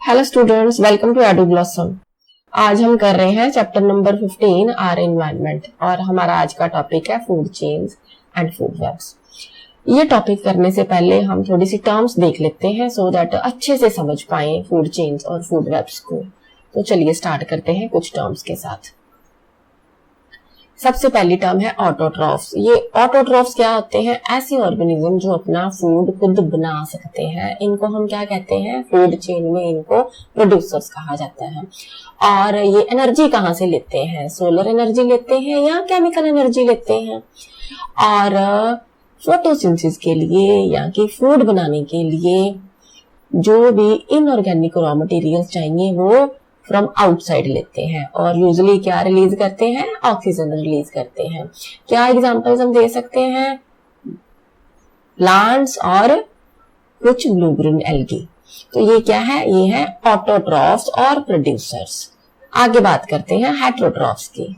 Hello students, welcome to Edu Blossom. आज हम कर रहे हैं चैप्टर नंबर 15 आर एनवायरनमेंट और हमारा आज का टॉपिक है food chains and food webs. ये टॉपिक करने से पहले हम थोड़ी सी टर्म्स देख लेते हैं सो दैट अच्छे से समझ पाए फूड चेन्स और फूड वेब्स को। तो चलिए स्टार्ट करते हैं कुछ टर्म्स के साथ। सबसे पहली टर्म है ऑटोट्रॉफ्स। ये ऑटोट्रॉफ्स क्या होते हैं? ऐसे ऑर्गेनिज्म जो अपना फूड खुद बना सकते हैं। इनको हम क्या कहते हैं? फूड चेन में इनको प्रोड्यूसर्स कहा जाता है। और ये एनर्जी कहाँ से लेते हैं? सोलर एनर्जी लेते हैं या केमिकल एनर्जी लेते हैं। और फोटोसिंथेसिस के लिए या कि फूड बनाने के लिए जो भी इनऑर्गेनिक रॉ मटेरियल्स चाहिए वो फ्रॉम आउटसाइड लेते हैं और यूजुअली क्या रिलीज करते हैं? ऑक्सीजन रिलीज करते हैं। क्या एग्जांपल्स हम दे सकते हैं? प्लांट्स और कुछ ब्लू ग्रीन एल्गी। तो ये क्या है? ये है ऑटोट्रॉफ्स और प्रोड्यूसर्स। आगे बात करते हैं हेटेरोट्रॉफ्स की।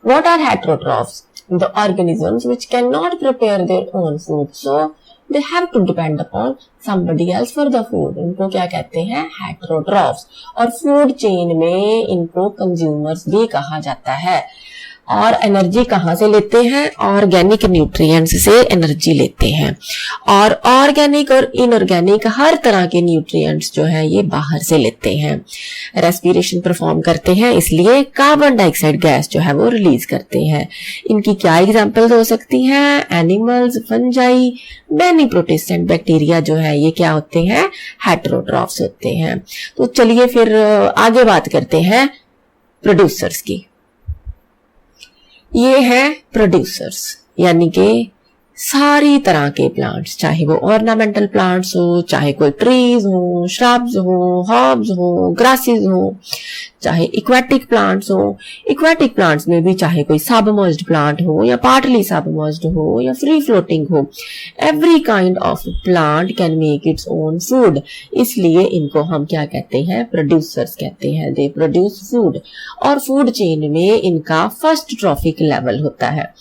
What are heterotrophs? The organisms which can not prepare their own food so they have to depend upon somebody else for the food। इनको क्या कहते हैं? हेटेरोट्रॉफ्स। और फूड चेन में इनको कंज्यूमर्स भी कहा जाता है। और एनर्जी कहाँ से लेते हैं? ऑर्गेनिक न्यूट्रिएंट्स से एनर्जी लेते हैं। और ऑर्गेनिक और इनऑर्गेनिक हर तरह के न्यूट्रिएंट्स जो है ये बाहर से लेते हैं। रेस्पिरेशन परफॉर्म करते हैं, इसलिए कार्बन डाइऑक्साइड गैस जो है वो रिलीज करते हैं। इनकी क्या एग्जांपल्स हो सकती हैं? Animals, fungi, many protist bacteria जो है ये क्या होते हैं? हेटेरोट्रॉफ्स होते हैं। तो चलिए फिर आगे बात करते हैं प्रोड्यूसर्स की। ये है प्रोड्यूसर्स, यानी कि सारी तरह के प्लांट्स, चाहे वो ऑर्नामेंटल प्लांट्स हो, चाहे कोई ट्रीज हो, श्रब्स हो, हर्ब्स हो, ग्रासेस हो, चाहे इक्वेटिक प्लांट्स हो। इक्वेटिक प्लांट्स में भी चाहे कोई सबमर्ज्ड प्लांट हो या पार्टली सबमर्ज्ड हो या फ्री फ्लोटिंग हो, every kind of plant can make its own food. इसलिए इनको हम क्या कहते हैं? प्रोड्यूसर्स कहते हैं। They produce food. और फूड चेन में इनका फर्स्ट ट्रॉफिक लेवल होता है।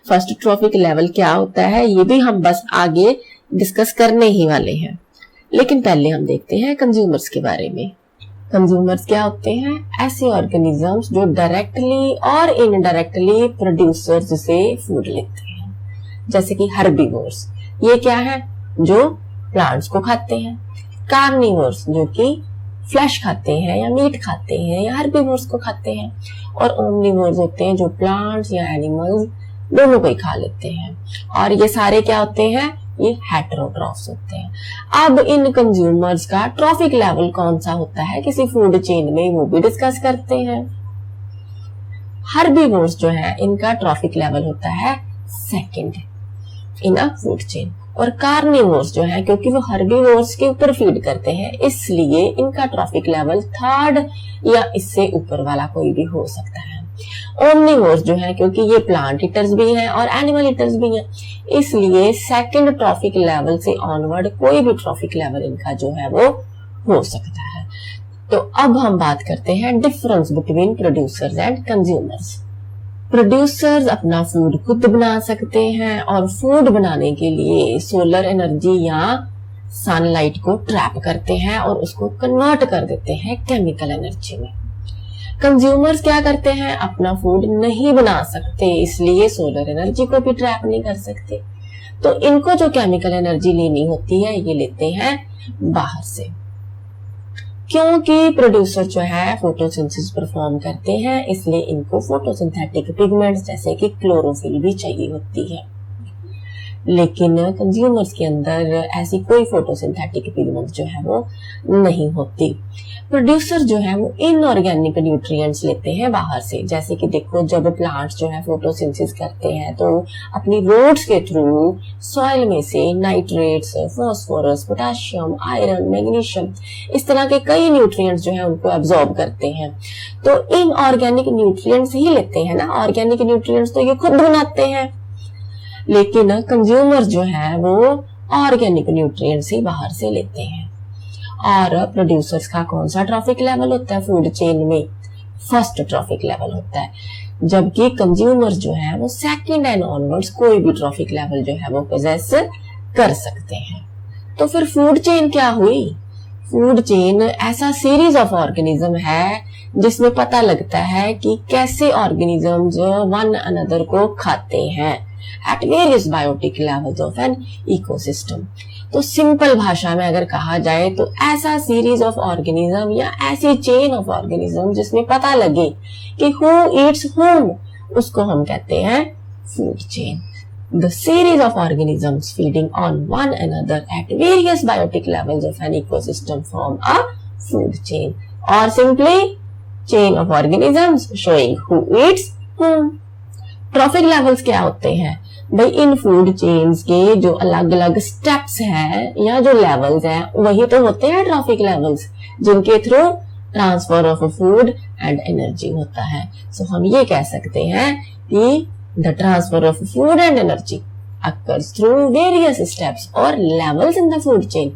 फर्स्ट ट्रॉफिक लेवल क्या होता है ये भी हम बस आगे डिस्कस करने ही वाले हैं, लेकिन पहले हम देखते हैं कंज्यूमर्स के बारे में। कंज्यूमर्स क्या होते हैं? ऐसे ऑर्गेनिजम्स जो डायरेक्टली और इनडायरेक्टली प्रोड्यूसर्स से फूड लेते हैं, जैसे कि हर्बीवोर्स। ये क्या है? जो प्लांट्स को खाते हैं। कार्निवोर्स जो कि फ्लैश खाते हैं या मीट खाते हैं या हर्बीवोर्स को खाते हैं। और ओमनिवोर्स होते हैं जो प्लांट्स या एनिमल्स दोनों को ही खा लेते हैं। और ये सारे क्या होते हैं? ये हेटेरोट्रॉफ्स होते हैं। अब इन कंज्यूमर्स का ट्रॉफिक लेवल कौन सा होता है किसी फूड चेन में, वो भी डिस्कस करते हैं। हर्बीवोर्स जो है इनका ट्रॉफिक लेवल होता है second in a food chain. और कार्निवोर्स जो है, क्योंकि वो हर्बीवोर्स के ऊपर फीड करते हैं, इसलिए इनका ट्रॉफिक लेवल थर्ड या इससे ऊपर वाला कोई भी हो सकता है। ओमनिवोर्स जो है, क्योंकि ये प्लांट ईटर्स भी हैं और एनिमल ईटर्स भी हैं, इसलिए सेकंड ट्रॉफिक लेवल से ऑनवर्ड कोई भी ट्रॉफिक लेवल इनका जो है वो हो सकता है। तो अब हम बात करते हैं difference between producers and consumers. Producers अपना फूड खुद बना सकते हैं और फूड बनाने के लिए सोलर एनर्जी या सनलाइट को ट्रैप करते हैं और उसको कन्वर्ट कर देते हैं केमिकल एनर्जी में। कंज्यूमर्स क्या करते हैं? अपना फूड नहीं बना सकते, इसलिए सोलर एनर्जी को भी ट्रैप नहीं कर सकते। तो इनको जो केमिकल एनर्जी लेनी होती है ये लेते हैं बाहर से, क्योंकि प्रोड्यूसर जो है फोटोसिंथेसिस परफॉर्म करते हैं, इसलिए इनको फोटोसिंथेटिक पिगमेंट्स जैसे कि क्लोरोफिल भी चाहिए होती है। लेकिन कंज्यूमर्स के अंदर ऐसी कोई फोटोसिंथेटिक पिगमेंट जो है वो नहीं होती। प्रोड्यूसर जो है वो इनऑर्गेनिक न्यूट्रिएंट्स लेते हैं बाहर से। जैसे कि देखो, जब प्लांट्स जो है फोटोसिंथेसिस करते हैं तो अपनी रूट्स के थ्रू सॉइल में से nitrates, phosphorus, potassium, iron, magnesium, इस तरह के कई न्यूट्रिएंट्स जो है उनको एब्जॉर्ब करते हैं। तो इनऑर्गेनिक न्यूट्रिएंट्स ही लेते हैं ना, ऑर्गेनिक न्यूट्रिएंट्स तो ये खुद बनाते हैं। लेकिन कंज्यूमर जो है वो ऑर्गेनिक न्यूट्रिएंट्स ही बाहर से लेते हैं। और प्रोड्यूसर्स का कौन सा ट्रॉफिक लेवल होता है फूड चेन में? फर्स्ट ट्रॉफिक लेवल होता है। जबकि कंज्यूमर जो है वो सेकंड एंड ऑनवर्ड्स कोई भी ट्रॉफिक लेवल जो है वो पोजेस कर सकते हैं। तो फिर फूड चेन क्या हुई? फूड चेन ऐसा सीरीज ऑफ ऑर्गेनिज्म है जिसमें पता लगता है कि कैसे ऑर्गेनिजम्स वन अनदर को खाते हैं at various biotic levels of an ecosystem. तो सिंपल भाषा में अगर कहा जाए तो ऐसा सीरीज ऑफ ऑर्गेनिज्म या ऐसी चेन ऑफ ऑर्गेनिज्म जिसमें पता लगे कि हु ईट्स हुम, उसको हम कहते हैं food chain. The series of organisms feeding on one another at various biotic levels of an ecosystem form a food chain, or simply chain of organisms showing who eats whom. Trophic levels क्या होते हैं भाई? इन food chains के जो अलग अलग steps हैं या जो लेवल्स हैं वही तो होते हैं ट्रॉफिक लेवल्स, जिनके through transfer of food and energy होता है। सो हम ये कह सकते हैं कि the transfer of food and energy occurs through various steps or levels in the food chain,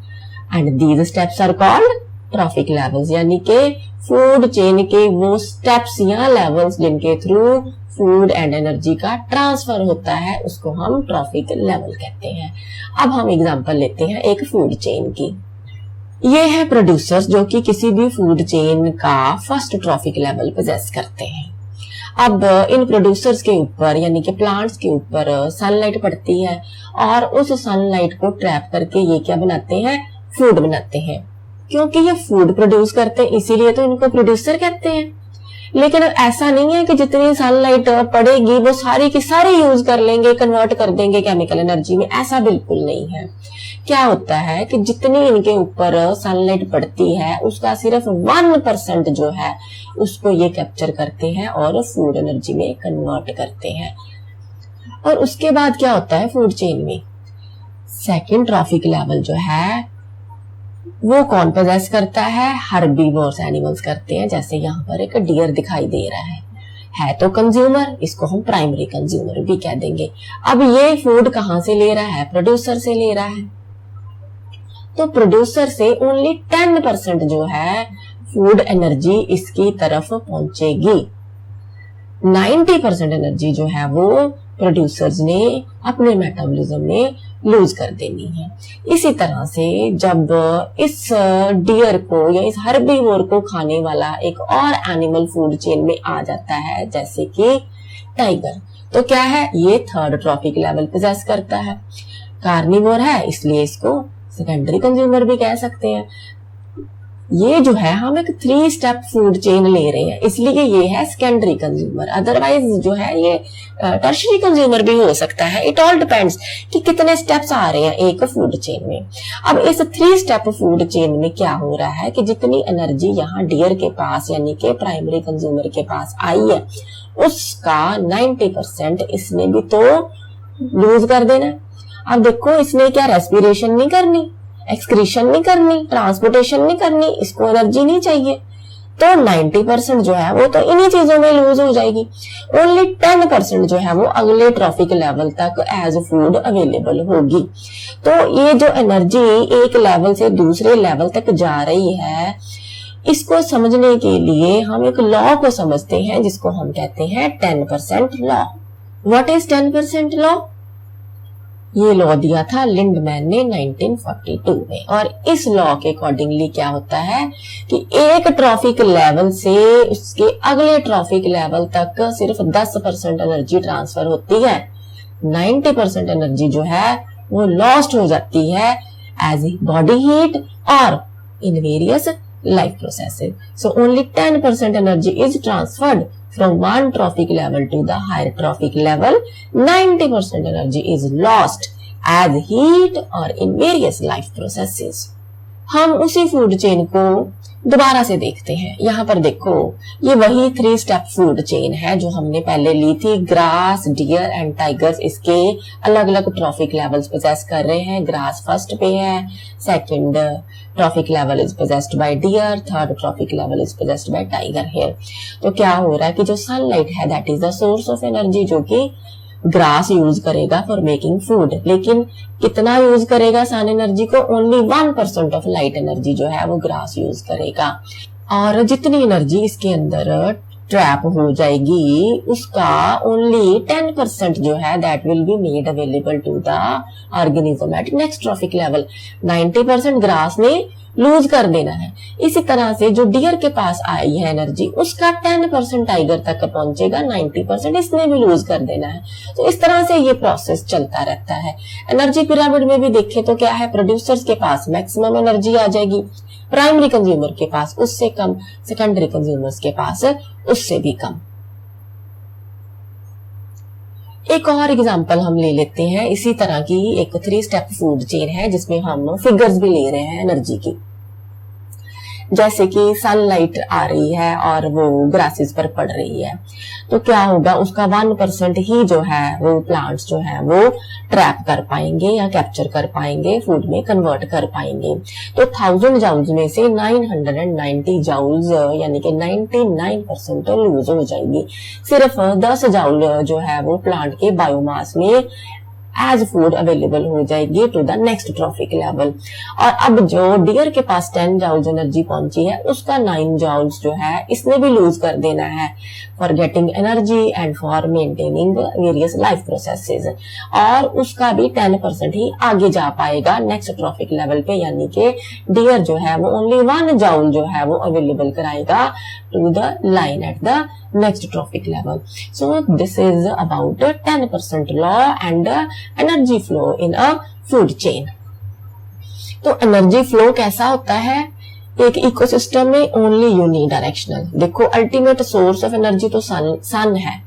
and these steps are called trophic levels। यानी कि फूड चेन के वो स्टेप्स या लेवल्स जिनके थ्रू फूड एंड एनर्जी का transfer होता है उसको हम ट्रॉफिक लेवल कहते हैं। अब हम एग्जांपल लेते हैं एक फूड चेन की। ये है प्रोड्यूसर्स जो कि किसी भी फूड चेन का फर्स्ट ट्रॉफिक लेवल पोजेस करते हैं। अब इन प्रोड्यूसर्स के ऊपर यानी कि प्लांट्स के ऊपर सनलाइट पड़ती है और उस सनलाइट को ट्रैप करके ये क्या बनाते हैं? फूड बनाते हैं। क्योंकि ये फूड प्रोड्यूस करते हैं इसीलिए तो इनको प्रोड्यूसर कहते हैं। लेकिन ऐसा नहीं है कि जितनी सनलाइट पड़ेगी वो सारी की सारी यूज कर लेंगे, कन्वर्ट कर देंगे केमिकल एनर्जी में, ऐसा बिल्कुल नहीं है। क्या होता है कि जितनी इनके ऊपर सनलाइट पड़ती है उसका सिर्फ 1% जो है उसको ये कैप्चर करते हैं और फूड एनर्जी में कन्वर्ट करते हैं। और उसके बाद क्या होता है फूड चेन में? सेकेंड ट्रॉफिक लेवल जो है वो कौन पोजेस करता है? हर्बीवोर्स एनिमल्स करते हैं। जैसे यहाँ पर एक डियर दिखाई दे रहा है तो कंज्यूमर, इसको हम प्राइमरी कंज्यूमर भी कह देंगे। अब ये फूड कहाँ से ले रहा है? प्रोड्यूसर से ले रहा है। तो प्रोड्यूसर से ओनली 10% जो है फूड एनर्जी इसकी तरफ पहुंचेगी। 90% एनर्जी जो है वो प्रोड्यूसर्स ने अपने मेटाबॉलिज्म में लूज कर देनी है। इसी तरह से जब इस डियर को या इस हर्बीवोर को खाने वाला एक और एनिमल फूड चेन में आ जाता है जैसे कि टाइगर, तो क्या है? ये थर्ड ट्रॉफिक लेवल पोजेस करता है। कार्निवोर है इसलिए इसको सेकेंडरी कंज्यूमर भी कह सकते हैं। ये जो है हम एक 3 स्टेप फूड चेन ले रहे हैं इसलिए ये है सेकेंडरी कंज्यूमर। अदरवाइज जो है ये टर्शियरी कंज्यूमर भी हो सकता है। इट ऑल डिपेंड्स कि कितने स्टेप्स आ रहे हैं एक फूड चेन में। अब इस 3 स्टेप फूड चेन में क्या हो रहा है कि जितनी एनर्जी यहाँ डियर के पास यानी कि प्राइमरी कंज्यूमर के पास आई है उसका 90% इसने भी तो लूज कर देना। अब देखो इसने क्या रेस्पिरेशन नहीं करनी, एक्सक्रीशन नहीं करनी, ट्रांसपोर्टेशन नहीं करनी, इसको एनर्जी नहीं चाहिए, तो 90% जो है वो तो इन्हीं चीजों में लूज हो जाएगी। ओनली 10% जो है वो अगले ट्रॉफिक लेवल तक एज फूड अवेलेबल होगी। तो ये जो एनर्जी एक लेवल से दूसरे लेवल तक जा रही है इसको समझने के लिए हम एक लॉ को समझते हैं जिसको हम कहते हैं 10% लॉ। What is 10% law? ये लॉ दिया था लिंडमैन ने 1942 में और इस लॉ के अकॉर्डिंगली क्या होता है कि एक ट्रॉफिक लेवल से उसके अगले ट्रॉफिक लेवल तक सिर्फ 10% एनर्जी ट्रांसफर होती है। 90% एनर्जी जो है वो लॉस्ट हो जाती है एज बॉडी हीट और in various life processes. So only 10% energy is transferred from one trophic level to the higher trophic level. 90% energy is lost as heat or in various life processes. हम उसी food chain को दोबारा से देखते हैं। यहाँ पर देखो ये वही 3 स्टेप फूड चेन है जो हमने पहले ली थी। ग्रास, डियर एंड टाइगर्स इसके अलग अलग ट्रॉफिक लेवल्स पोजेस कर रहे हैं। ग्रास फर्स्ट पे है, second trophic level is possessed by deer, third trophic level is possessed by tiger here. तो क्या हो रहा है कि जो सनलाइट है that is the source of energy जो कि ग्रास यूज करेगा फॉर मेकिंग फूड, लेकिन कितना यूज करेगा सन एनर्जी को? ओनली 1% ऑफ लाइट एनर्जी जो है वो ग्रास यूज करेगा और जितनी एनर्जी इसके अंदर ट्रैप हो जाएगी उसका ओनली 10% जो है that will be made available to the organism at next trophic level. 90% grass ने लूज कर देना है। इसी तरह से जो डियर के पास आई है एनर्जी, उसका 10% टाइगर तक पहुंचेगा, 90% इसने भी लूज कर देना है। तो इस तरह से ये प्रोसेस चलता रहता है। एनर्जी पिरामिड में भी देखें तो क्या है, प्रोड्यूसर्स के पास मैक्सिमम एनर्जी आ जाएगी, प्राइमरी कंज्यूमर के पास उससे कम, सेकेंडरी कंज्यूमर्स के पास उससे भी कम। एक और एग्जांपल हम ले लेते हैं इसी तरह की, एक 3 स्टेप फूड चेन है जिसमें हम फिगर्स भी ले रहे हैं एनर्जी की। जैसे कि सनलाइट आ रही है और वो ग्रासेस पर पड़ रही है, तो क्या होगा, उसका 1% ही जो है वो प्लांट्स जो है वो ट्रैप कर पाएंगे या कैप्चर कर पाएंगे, फूड में कन्वर्ट कर पाएंगे। तो 1000 जाउल्स में से 990 जाउल्स यानी कि 99% तो लूज हो जाएगी। सिर्फ 10 जाउल जो है वो प्लांट के बायोमास में एज फूड अवेलेबल हो जाएगी to the next trophic level. और अब जो डियर के पास 10 जाउल्स एनर्जी पहुंची है, उसका 9 जाउल्स जो है इसने भी लूज कर देना है for getting energy and for maintaining various life processes, और उसका भी 10% ही आगे जा पाएगा नेक्स्ट ट्रॉफिक लेवल पे, यानी कि डियर जो है वो ओनली 1 जाउल जो है वो अवेलेबल कराएगा to the line at the next trophic level. So this is about 10% law and energy flow in a food chain. तो एनर्जी फ्लो कैसा होता है एक इकोसिस्टम में? Only unidirectional. देखो अल्टीमेट सोर्स ऑफ एनर्जी तो सन है,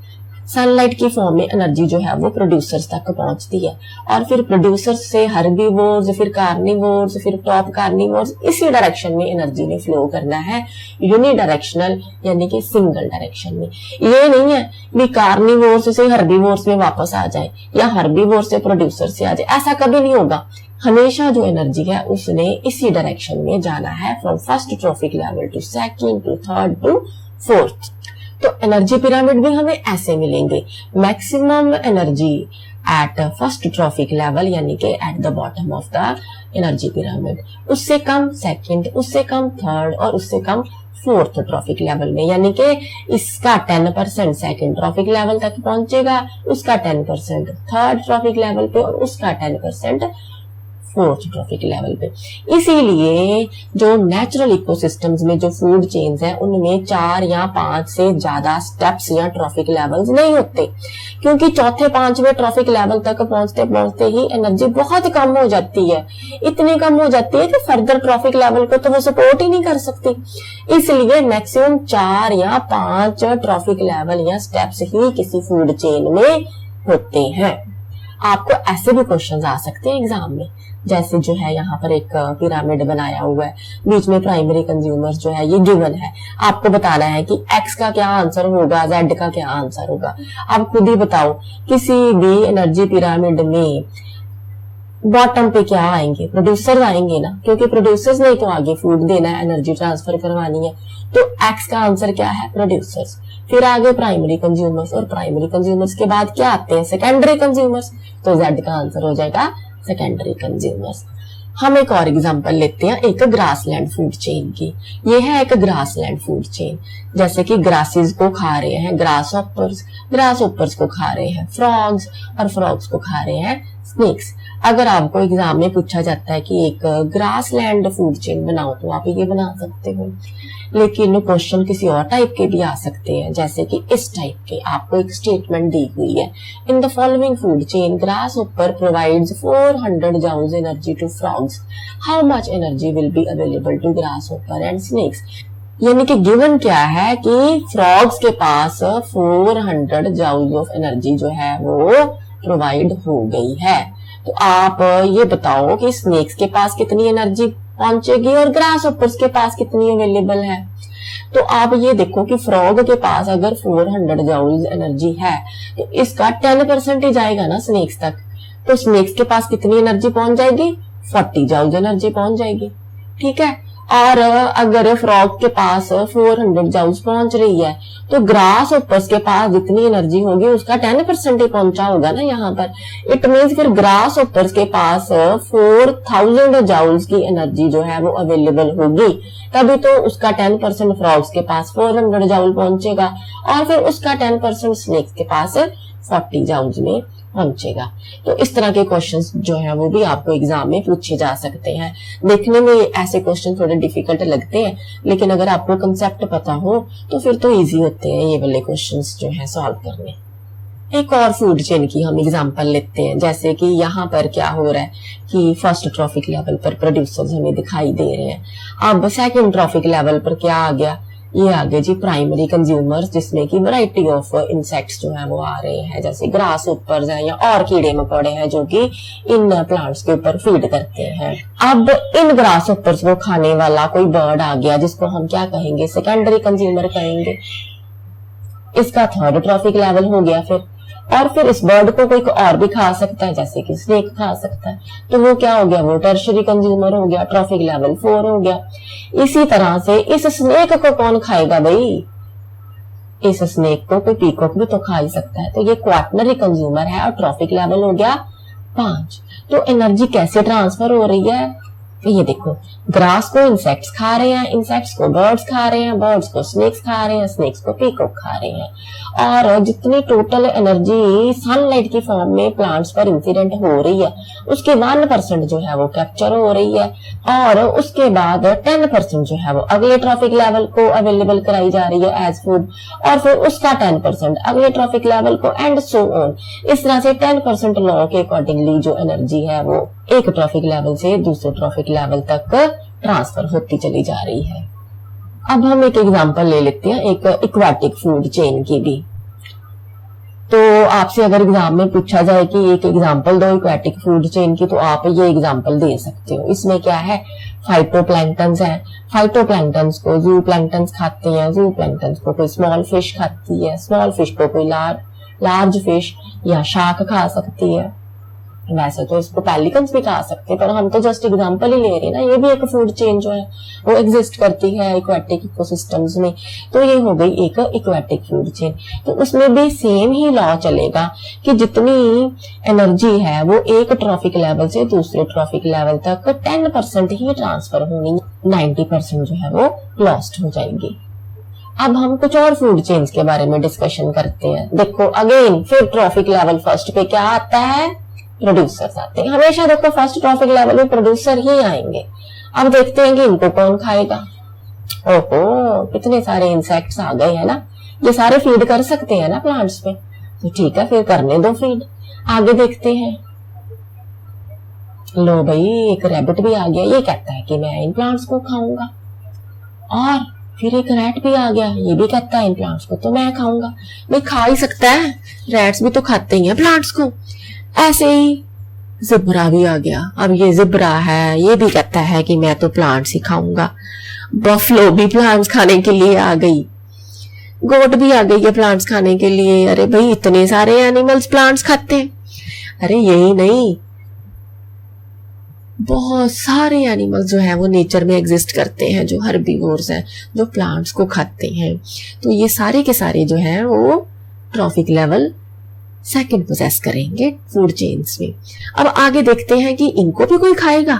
सनलाइट की फॉर्म में एनर्जी जो है वो प्रोड्यूसर्स तक पहुंचती है, और फिर प्रोड्यूसर्स से हर्बीवोर्स, फिर कार्निवोर्स, फिर टॉप कार्निवोर्स, इसी डायरेक्शन में एनर्जी ने फ्लो करना है, यूनिडायरेक्शनल यानी कि सिंगल डायरेक्शन में। ये नहीं है कि कार्निवोर्स से हर्बीवोर्स में वापस आ जाए या हर्बीवोर्स से प्रोड्यूसर से आ जाए, ऐसा कभी नहीं होगा। हमेशा जो एनर्जी है उसने इसी डायरेक्शन में जाना है, from first trophic level to second to third to fourth. तो एनर्जी पिरामिड भी हमें ऐसे मिलेंगे, maximum energy at first trophic level यानी कि at the bottom of the energy pyramid, उससे कम सेकंड, उससे कम थर्ड और उससे कम फोर्थ ट्रॉफिक लेवल में, यानी कि इसका 10% सेकंड ट्रॉफिक लेवल तक पहुंचेगा, उसका 10% थर्ड ट्रॉफिक लेवल पे और उसका 10% फोर्थ ट्रॉफिक लेवल पे। इसीलिए जो नेचुरल इकोसिस्टम्स में जो फूड चेन्स है उनमें 4 या 5 से ज्यादा स्टेप्स या ट्रॉफिक लेवल्स नहीं होते, क्योंकि चौथे 5वें ट्रॉफिक लेवल तक पहुंचते पहुंचते ही एनर्जी बहुत कम हो जाती है, इतनी कम हो जाती है कि फर्दर ट्रॉफिक लेवल को तो वो सपोर्ट ही नहीं कर सकती। इसलिए मैक्सिमम 4 या 5 ट्रॉफिक लेवल या स्टेप्स ही किसी फूड चेन में होते हैं। आपको ऐसे भी क्वेश्चंस आ सकते हैं एग्जाम में, जैसे जो है यहाँ पर एक पिरामिड बनाया हुआ है, बीच में प्राइमरी कंज्यूमर्स जो है ये गिवन है, आपको बताना है कि एक्स का क्या आंसर होगा, जेड का क्या आंसर होगा। आप खुद ही बताओ, किसी भी एनर्जी पिरामिड में बॉटम पे क्या आएंगे? प्रोड्यूसर्स आएंगे ना, क्योंकि प्रोड्यूसर्स ने तो आगे फूड देना है, एनर्जी ट्रांसफर करवानी है। तो एक्स का आंसर क्या है? प्रोड्यूसर्स। फिर आगे प्राइमरी कंज्यूमर्स, और प्राइमरी कंज्यूमर्स के बाद क्या आते हैं? Secondary consumers. तो जेड का आंसर हो जाएगा सेकेंडरी कंज्यूमर्स। हम एक और एग्जांपल लेते हैं एक ग्रासलैंड फूड चेन की। ये है एक ग्रासलैंड फूड चेन, जैसे कि ग्रासेस को खा रहे हैं ग्रास होपर्स को खा रहे हैं फ्रॉग्स, और फ्रॉग्स को खा रहे हैं स्नेक्स। अगर आपको एग्जाम में पूछा जाता है कि एक ग्रासलैंड फूड चेन बनाओ, तो आप ये बना सकते हो, लेकिन क्वेश्चन किसी और टाइप के भी आ सकते हैं, जैसे कि इस टाइप के। आपको एक स्टेटमेंट दी हुई है, in the following food chain grasshopper provides 400 joules energy to frogs, how much energy will be available to grasshopper and snakes. यानी कि गिवन क्या है कि फ्रॉग्स के पास 400 जाउल्स ऑफ एनर्जी जो है वो प्रोवाइड हो गई है। तो आप ये बताओ कि स्नेक्स के पास कितनी एनर्जी पहुंचेगी और ग्रास होपर्स के पास कितनी अवेलेबल है। तो आप ये देखो कि फ्रॉग के पास अगर 400 जाउल्स एनर्जी है तो इसका 10% ही जाएगा ना स्नेक्स तक। तो स्नेक्स के पास कितनी एनर्जी पहुंच जाएगी? 40 जाउल्स एनर्जी पहुंच जाएगी, ठीक है। और अगर फ्रॉग के पास 400 जाउल्स पहुंच रही है तो ग्रास होपर्स के पास जितनी एनर्जी होगी उसका 10% ही पहुंचा होगा ना यहाँ पर। इट मीन्स फिर ग्रास होपर्स के पास 4000 जाउल्स की एनर्जी जो है वो अवेलेबल होगी, तभी तो उसका 10% फ्रॉग्स के पास 400 जाउल पहुंचेगा, और फिर उसका 10% स्नेक्स के पास 40 जाउल्स में पहुंचेगा। तो इस तरह के क्वेश्चंस जो है वो भी आपको एग्जाम में पूछे जा सकते हैं। देखने में ऐसे क्वेश्चन थोड़े डिफिकल्ट लगते हैं, लेकिन अगर आपको कंसेप्ट पता हो तो फिर तो इजी होते हैं ये वाले क्वेश्चंस जो है सॉल्व करने। एक और फूड चेन की हम एग्जांपल लेते हैं, जैसे कि यहाँ पर क्या हो रहा है कि फर्स्ट ट्रॉफिक लेवल पर प्रोड्यूसर्स हमें दिखाई दे रहे हैं। अब सेकंड ट्रॉफिक लेवल पर क्या आ गया, ये आ गए जी प्राइमरी कंज्यूमर्स, जिसमें की वैरायटी ऑफ इंसेक्ट्स जो है वो आ रहे हैं, जैसे ग्रास ऊपर हैं या और कीड़े मकोड़े हैं जो कि इन प्लांट्स के ऊपर फीड करते हैं। अब इन ग्रास ऊपर को खाने वाला कोई बर्ड आ गया जिसको हम क्या कहेंगे, सेकेंडरी कंज्यूमर कहेंगे। इसका थर्ड ट्रॉफिक लेवल हो गया फिर। और फिर इस बर्ड को कोई और भी खा सकता है, जैसे कि स्नेक खा सकता है, तो वो क्या हो गया, वो टर्शरी कंज्यूमर हो गया, ट्रॉफिक लेवल 4 हो गया। इसी तरह से इस स्नेक को कौन खाएगा भाई, इस स्नेक को कोई पीकॉक भी तो खा ही सकता है, तो ये क्वाटरनरी कंज्यूमर है और ट्रॉफिक लेवल हो गया 5। तो एनर्जी कैसे ट्रांसफर हो रही है, तो ये देखो, ग्रास को इंसेक्ट्स खा रहे हैं, इंसेक्ट्स को बर्ड्स खा रहे हैं, बर्ड्स को स्नेक्स खा रहे हैं, स्नेक्स को पीकॉक खा रहे हैं। और जितनी टोटल एनर्जी सनलाइट की फॉर्म में प्लांट्स पर इंसिडेंट हो रही है, उसके 1% जो है वो कैप्चर हो रही है, और उसके बाद 10% जो है वो अगले ट्रॉफिक लेवल को अवेलेबल कराई जा रही है एज फूड, और फिर उसका 10% अगले ट्रॉफिक लेवल को, एंड सो ऑन। इस तरह से 10% लॉ के अकॉर्डिंगली जो एनर्जी है वो एक ट्रॉफिक लेवल से दूसरे ट्रॉफिक लेवल तक ट्रांसफर होती चली जा रही है। अब हम एक एग्जांपल ले लेते हैं एक एक्वाटिक फूड चेन की भी। तो आपसे अगर एग्जाम में पूछा जाए कि एक एग्जांपल दो एक्वाटिक फूड चेन की, तो आप ये एग्जांपल दे सकते हो। इसमें क्या है, फाइटोप्लैंक्टन्स है, फाइटोप्लैंक्टन्स को जू प्लैंक्टन्स खाते हैं, जू प्लैंक्टन्स को कोई स्मॉल फिश खाती है, स्मॉल फिश को कोई लार्ज फिश या शार्क खा सकती है। वैसे तो इसको पेलिकन्स भी खा सकते हैं, पर हम तो जस्ट एग्जांपल ही ले रहे हैं ना। ये भी एक फूड चेन जो है वो एग्जिस्ट करती है एक्वाटिक इकोसिस्टम्स में, तो ये हो गई एक एक्वाटिक फूड चेन। तो उसमें भी सेम ही लॉ चलेगा कि जितनी एनर्जी है वो एक ट्रॉफिक लेवल से दूसरे ट्रॉफिक लेवल तक 10% ही ट्रांसफर होनी, 90% जो है वो लॉस्ट हो जाएगी। अब हम कुछ और फूड चेन्स के बारे में डिस्कशन करते हैं। देखो अगेन फिर ट्रॉफिक लेवल फर्स्ट पे क्या आता है, प्रोड्यूसर्स आते हैं। हमेशा देखो फर्स्ट ट्रॉफिक लेवल में प्रोड्यूसर ही आएंगे। अब देखते हैं कि इनको कौन खाएगा। ओहो, कितने सारे इंसेक्ट्स आ गए हैं ना, ये सारे फीड कर सकते हैं ना प्लांट्स पे, तो ठीक है फिर करने दो फीड। आगे देखते हैं, लो भाई एक रैबिट भी आ गया, ये कहता है कि मैं इन प्लांट्स को खाऊंगा। और फिर एक रैट भी आ गया, ये भी कहता है इन प्लांट्स को तो मैं खाऊंगा। भाई खा ही सकता है, रैट्स भी तो खाते ही हैं प्लांट्स को। ऐसे ही जिब्रा भी आ गया। अब ये जिब्रा है, ये भी कहता है कि मैं तो प्लांट्स ही खाऊंगा। बफलो भी प्लांट्स खाने के लिए आ गई, गोट भी आ गई है प्लांट्स खाने के लिए। अरे भाई इतने सारे एनिमल्स प्लांट्स खाते हैं। अरे यही नहीं, बहुत सारे एनिमल्स जो है वो नेचर में एग्जिस्ट करते हैं, जो हर्बीवोर्स हैं, जो प्लांट्स को खाते हैं। तो ये सारे के सारे जो है वो ट्रॉफिक लेवल सेकंड पोजेस करेंगे फूड चेन्स में। अब आगे देखते हैं कि इनको भी कोई खाएगा।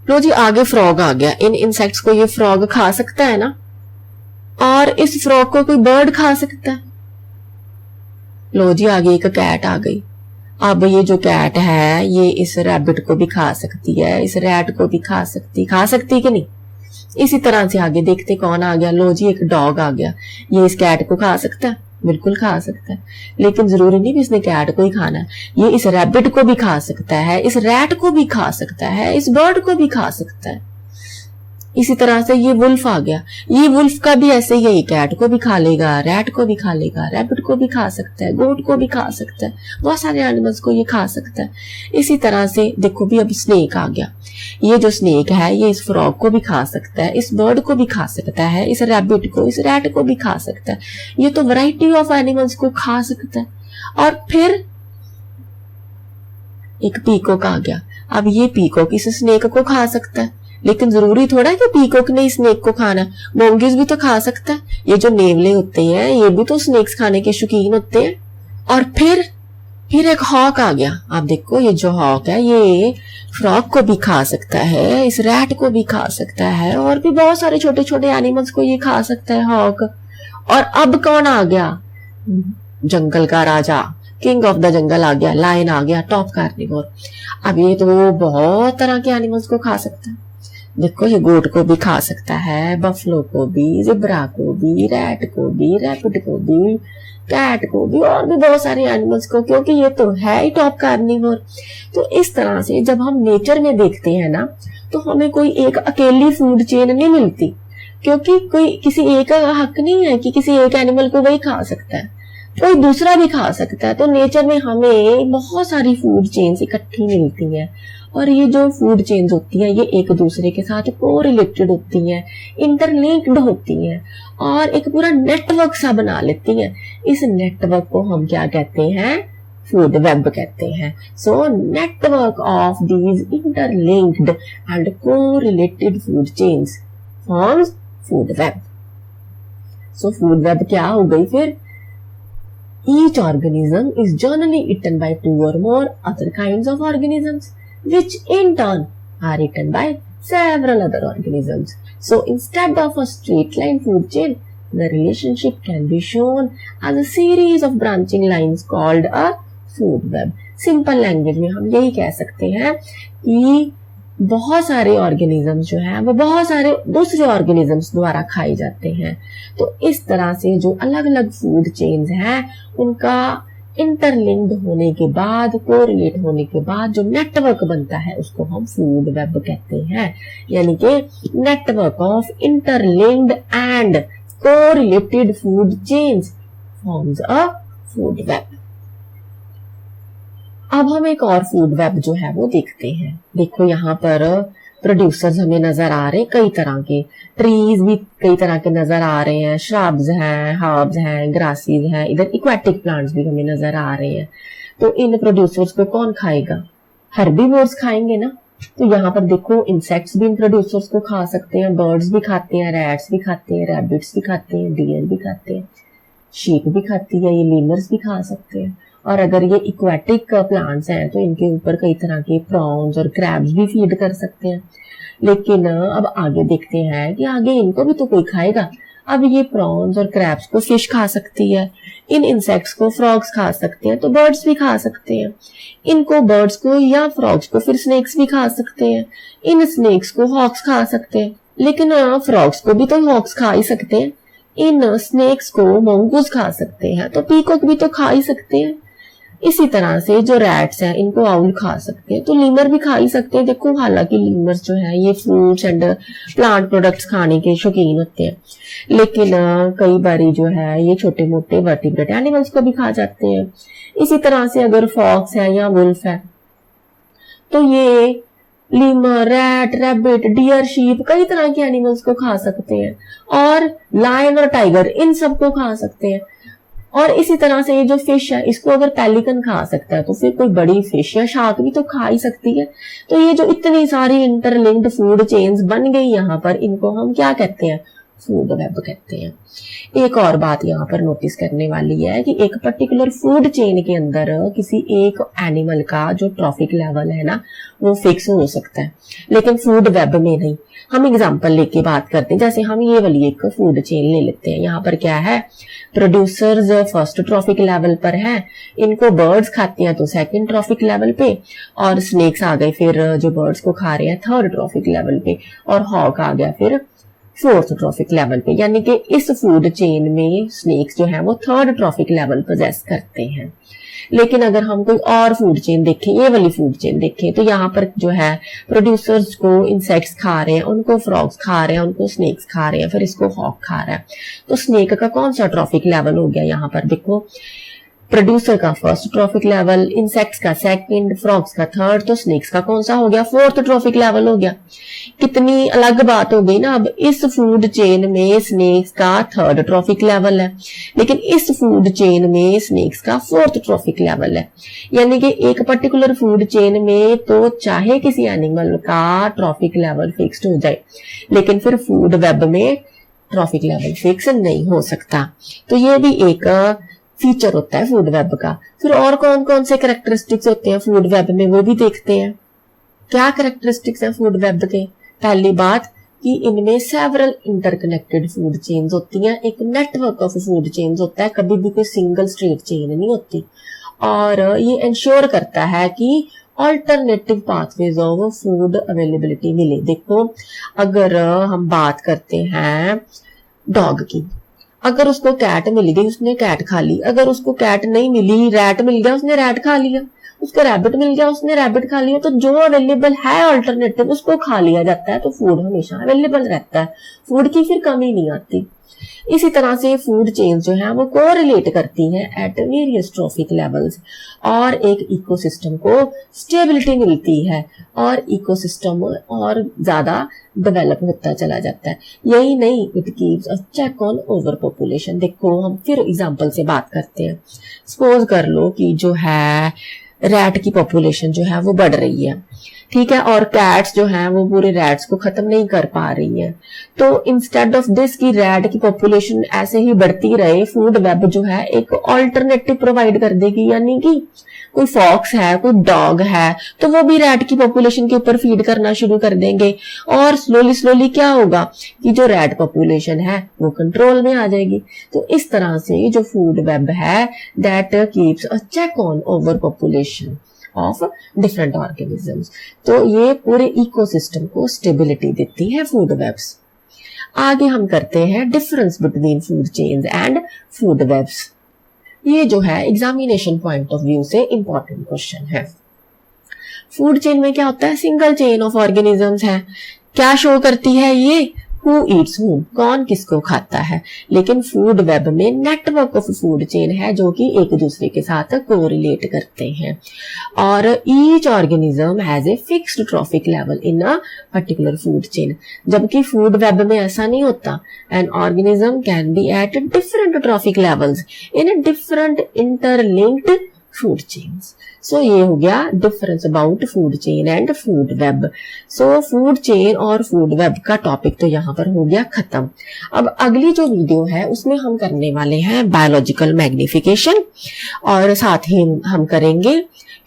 लो जी आगे फ्रॉग आ गया, इन इंसेक्ट्स को ये फ्रॉग खा सकता है ना, और इस फ्रॉग को कोई बर्ड खा सकता है। लो जी आगे एक कैट आ गई। अब ये जो कैट है ये इस रैबिट को भी खा सकती है, इस रैट को भी खा सकती कि नहीं। इसी तरह से आगे देखते कौन आ गया। लो जी एक डॉग आ गया, ये इस कैट को खा सकता है, बिल्कुल खा सकता है, लेकिन जरूरी नहीं भी इसने कैट को ही खाना है। ये इस रैबिट को भी खा सकता है, इस रैट को भी खा सकता है, इस बर्ड को भी खा सकता है। इसी तरह से ये वुल्फ आ गया, ये वुल्फ का भी ऐसे ही, कैट को भी खा लेगा, रैट को भी खा लेगा, रैबिट को भी खा सकता है, गोट को भी खा सकता है, बहुत सारे एनिमल्स को ये खा सकता है। इसी तरह से देखो भी अब स्नेक आ गया, ये जो स्नेक है ये इस फ्रॉग को भी खा सकता है, इस बर्ड को भी खा सकता है, इस रैबिट को, इस रैट को भी खा सकता है। ये तो वैरायटी ऑफ एनिमल्स को खा सकता है। और फिर एक पीकॉक आ गया। अब ये पीकॉक इस स्नेक को खा सकता है, लेकिन जरूरी थोड़ा कि पीकॉक ने स्नेक को खाना। मोंगीज भी तो खा सकता है, ये जो नेवले होते हैं ये भी तो स्नेक्स खाने के शौकीन होते हैं। और फिर एक हॉक आ गया। आप देखो ये जो हॉक है ये फ्रॉग को भी खा सकता है, इस रैट को भी खा सकता है, और भी बहुत सारे छोटे छोटे एनिमल्स को ये खा सकता है हॉक। और अब कौन आ गया, जंगल का राजा किंग ऑफ द जंगल आ गया, लायन आ गया, टॉप कार्निवोर। अब ये तो बहुत तरह के एनिमल्स को खा सकता है। देखो ये गोट को भी खा सकता है, बफलो को भी, जिब्रा को भी, रैट को भी, रैपिड को भी, कैट को भी, और भी बहुत सारे एनिमल्स को, क्योंकि ये तो है ही टॉप कार्निवोर। तो इस तरह से जब हम नेचर में देखते हैं ना, तो हमें कोई एक अकेली फूड चेन नहीं मिलती, क्योंकि कोई किसी एक का हक नहीं है कि किसी एक एनिमल को वही खा सकता है, कोई दूसरा भी खा सकता है। तो नेचर में हमें बहुत सारी फूड चेन्स इकट्ठी मिलती हैं, और ये जो फूड चेन्स होती हैं ये एक दूसरे के साथ कोरिलेटेड होती हैं, इंटरलिंक्ड होती हैं, और एक पूरा नेटवर्क सा बना लेती हैं। इस नेटवर्क को हम क्या कहते हैं? फूड वेब कहते हैं। So network of these interlinked and correlated food chains forms food web. So food web क्या हो गई फिर? Each organism is generally eaten by 2 or more other kinds of organisms, which in turn are eaten by several other organisms. So instead of a straight line food chain, the relationship can be shown as a series of branching lines called a food web. Simple language में हम यही कह सकते हैं कि बहुत सारे organisms जो है वो बहुत सारे दूसरे ऑर्गेनिजम्स द्वारा खाए जाते हैं। तो इस तरह से जो अलग अलग फूड चेन्स हैं उनका इंटरलिंक्ड होने के बाद, कोरिलेट होने के बाद जो नेटवर्क बनता है उसको हम फूड वेब कहते हैं। यानी कि network of interlinked and correlated food chains forms a food web. अब हम एक और फूड वेब जो है वो देखते हैं। देखो यहाँ पर प्रोड्यूसर्स हमें नजर आ रहे हैं, कई तरह के ट्रीज भी कई तरह के नजर आ रहे हैं, श्रब्स हैं, हर्ब्स हैं, ग्रासेस हैं, इधर इक्वेटिक प्लांट्स भी हमें नजर आ रहे हैं। तो इन प्रोड्यूसर्स को कौन खाएगा? हर्बीवोर्स खाएंगे ना। तो यहाँ पर देखो इंसेक्ट्स भी इन प्रोड्यूसर्स को खा सकते हैं, बर्ड्स भी खाते हैं, रैट्स भी खाते हैं, रैबिट्स भी खाते हैं, डियर भी खाते हैं, शीप भी खाती है, ये लीमर्स भी खा सकते हैं। और अगर ये इक्वेटिक प्लांट्स हैं तो इनके ऊपर कई तरह के प्रॉन्स और क्रैब्स भी फीड कर सकते हैं। लेकिन अब आगे देखते हैं कि आगे इनको भी तो कोई खाएगा। अब ये प्रॉन्स और क्रैब्स को फिश खा सकती है, इन इंसेक्ट्स को फ्रॉग्स खा सकते हैं, तो बर्ड्स भी खा सकते हैं। इनको बर्ड्स को या फ्रॉग्स को फिर स्नेक्स भी खा सकते हैं, इन स्नेक्स को हॉक्स खा सकते हैं। लेकिन फ्रॉग्स को भी तो हॉक्स खा ही सकते हैं, इन स्नेक्स को मंगूस खा सकते हैं, तो पीकॉक भी तो खा ही सकते हैं। इसी तरह से जो रैट्स हैं इनको आउल खा सकते हैं, तो लीमर भी खा ही सकते हैं। देखो हालांकि लीमर्स जो है ये फ्रूट्स एंड प्लांट प्रोडक्ट्स खाने के शौकीन होते हैं, लेकिन कई बारी जो है ये छोटे मोटे वर्टिब्रेट एनिमल्स को भी खा जाते हैं। इसी तरह से अगर फॉक्स है या वुल्फ है तो ये lemur, rat, rabbit, deer, sheep कई तरह के एनिमल्स को खा सकते हैं, और लायन और टाइगर इन सबको खा सकते हैं। और इसी तरह से ये जो फिश है इसको अगर पेलिकन खा सकता है तो फिर कोई बड़ी फिश या शार्क भी तो खा ही सकती है। तो ये जो इतनी सारी इंटरलिंक्ड फूड चेन्स बन गई यहाँ पर, इनको हम क्या कहते हैं? फूड वेब कहते हैं। एक और बात यहाँ पर नोटिस करने वाली है कि एक पर्टिकुलर फूड चेन के अंदर किसी एक एनिमल का जो ट्रॉफिक लेवल है ना वो फिक्स हो सकता है, लेकिन फूड वेब में नहीं। हम एग्जांपल लेके बात करते हैं, जैसे हम ये वाली एक फूड चेन ले लेते हैं। यहाँ पर क्या है? प्रोड्यूसर्स फर्स्ट ट्रॉफिक लेवल पर है, इनको बर्ड्स खाते हैं तो सेकंड ट्रॉफिक लेवल पे, और स्नेक्स आ गए फिर जो बर्ड्स को खा रहे हैं थर्ड ट्रॉफिक लेवल पे, और हॉक आ गया फिर फोर्थ ट्रॉफिक लेवल पे। यानी कि इस फूड चेन में स्नेक्स जो है वो थर्ड ट्रॉफिक लेवल पोजेस करते हैं। लेकिन अगर हम कोई और फूड चेन देखें, ये वाली फूड चेन देखें, तो यहाँ पर जो है प्रोड्यूसर्स को इंसेक्ट्स खा रहे हैं, उनको फ्रॉग्स खा रहे हैं, उनको स्नेक्स खा रहे हैं, फिर इसको हॉक खा रहा है। तो स्नेक का कौन सा ट्रॉफिक लेवल हो गया? यहाँ पर देखो प्रोड्यूसर का फर्स्ट ट्रॉफिक लेवल, इंसेक्ट्स का सेकंड, फ्रॉग्स का थर्ड, तो स्नेक्स का कौन सा हो गया? फोर्थ ट्रॉफिक लेवल हो गया। कितनी अलग बात हो गई ना। अब इस फूड चेन में स्नेक्स का थर्ड ट्रॉफिक लेवल है, लेकिन इस फूड चेन में स्नेक्स का फोर्थ ट्रॉफिक लेवल है। यानी कि एक पर्टिकुलर फूड चेन में तो चाहे किसी एनिमल का ट्रॉफिक लेवल फिक्स्ड हो जाए, लेकिन फिर फूड वेब में ट्रॉफिक लेवल फिक्स नहीं हो सकता। तो ये भी एक फीचर होता है फूड वेब का। फिर और कौन कौन से कैरेक्टरिस्टिक्स होते हैं फूड वेब में, वो भी देखते हैं। क्या कैरेक्टरिस्टिक्स है फूड वेब के? पहली बात कि इनमें सेवरल इंटरकनेक्टेड फूड चेन्स होती हैं, एक नेटवर्क ऑफ फूड चेन्स होता है, कभी भी कोई सिंगल स्ट्रेट चेन नहीं होती। और ये इंश्योर करता है कि alternative pathways of food availability मिले। देखो अगर हम बात करते हैं डॉग की, अगर उसको कैट मिल गई उसने कैट खा ली, अगर उसको कैट नहीं मिली रैट मिल गया उसने रैट खा लिया, उसको रैबिट मिल गया उसने रैबिट खा लिया, तो जो अवेलेबल है ऑल्टरनेटिव उसको खा लिया जाता है। तो फूड हमेशा अवेलेबल रहता है, फूड की फिर कमी नहीं आती। इसी तरह से फूड चेन जो है वो कोरिलेट करती हैं एट वेरियस ट्रॉफिक लेवल्स और एक इकोसिस्टम को स्टेबिलिटी मिलती है और इकोसिस्टम और ज्यादा डेवलप होता चला जाता है। यही नहीं, it keeps a check on over population. देखो हम फिर एग्जांपल से बात करते हैं। सपोज कर लो कि जो है रैट की पॉपुलेशन जो है वो बढ़ रही है, ठीक है, और कैट्स जो हैं वो पूरे रैट्स को खत्म नहीं कर पा रही हैं। तो इंस्टेड ऑफ दिस की रैट की पॉपुलेशन ऐसे ही बढ़ती रहे, फूड वेब जो है एक ऑल्टरनेटिव प्रोवाइड कर देगी। यानी कि कोई फॉक्स है, कोई डॉग है, तो वो भी रैट की पॉपुलेशन के ऊपर फीड करना शुरू कर देंगे और स्लोली स्लोली क्या होगा कि जो रैट पॉपुलेशन है वो कंट्रोल में आ जाएगी। तो इस तरह से जो फूड वेब है that keeps a check on over population of different organisms. तो ये पूरे इकोसिस्टम को स्टेबिलिटी देती है फूड वेब्स। आगे हम करते हैं difference between food chains and food webs. ये जो है एग्जामिनेशन पॉइंट ऑफ व्यू से इंपॉर्टेंट क्वेश्चन है। फूड चेन में क्या होता है, सिंगल चेन ऑफ ऑर्गेनिजम्स है। क्या शो करती है ये, हु ईट्स हूम, कौन किसको खाता है। लेकिन फूड वेब में नेटवर्क ऑफ फूड चेन है जो कि एक दूसरे के साथ कोरिलेट करते हैं और each organism has a fixed trophic level in a particular food chain. जबकि फूड वेब में ऐसा नहीं होता, an organism can be at different trophic levels in different interlinked food chains. So ये हो गया difference about food chain and food web. So food chain और food web का टॉपिक तो यहाँ पर हो गया खत्म। अब अगली जो वीडियो है उसमें हम करने वाले हैं बायोलॉजिकल मैग्निफिकेशन और साथ ही हम करेंगे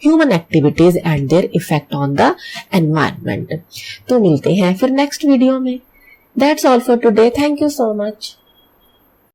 human activities and their effect on the environment. तो मिलते हैं फिर नेक्स्ट वीडियो में। That's all for today, thank you so much.